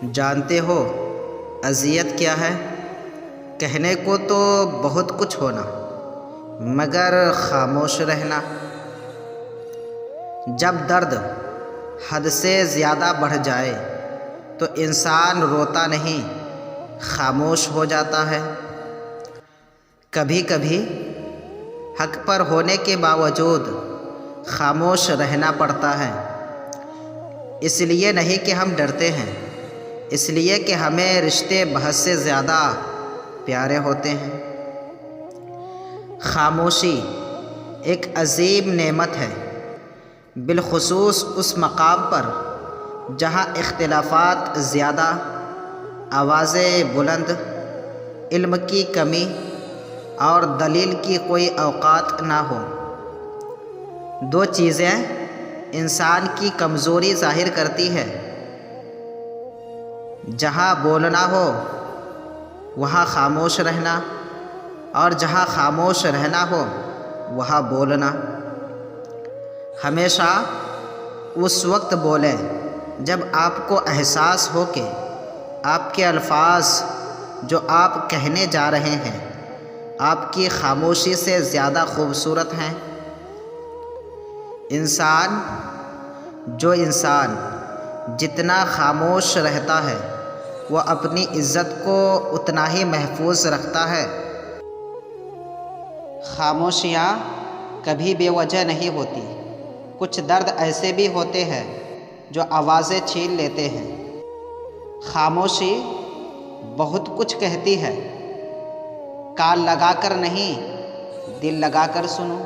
جانتے ہو اذیت کیا ہے؟ کہنے کو تو بہت کچھ ہونا مگر خاموش رہنا۔ جب درد حد سے زیادہ بڑھ جائے تو انسان روتا نہیں، خاموش ہو جاتا ہے۔ کبھی کبھی حق پر ہونے کے باوجود خاموش رہنا پڑتا ہے، اس لیے نہیں کہ ہم ڈرتے ہیں، اس لیے کہ ہمیں رشتے بحث سے زیادہ پیارے ہوتے ہیں۔ خاموشی ایک عظیم نعمت ہے، بالخصوص اس مقام پر جہاں اختلافات زیادہ، آوازیں بلند، علم کی کمی اور دلیل کی کوئی اوقات نہ ہو۔ دو چیزیں انسان کی کمزوری ظاہر کرتی ہے، جہاں بولنا ہو وہاں خاموش رہنا، اور جہاں خاموش رہنا ہو وہاں بولنا۔ ہمیشہ اس وقت بولیں جب آپ کو احساس ہو کہ آپ کے الفاظ جو آپ کہنے جا رہے ہیں آپ کی خاموشی سے زیادہ خوبصورت ہیں۔ انسان جتنا خاموش رہتا ہے وہ اپنی عزت کو اتنا ہی محفوظ رکھتا ہے۔ خاموشیاں کبھی بے وجہ نہیں ہوتی، کچھ درد ایسے بھی ہوتے ہیں جو آوازیں چھین لیتے ہیں۔ خاموشی بہت کچھ کہتی ہے، کان لگا کر نہیں، دل لگا کر سنو۔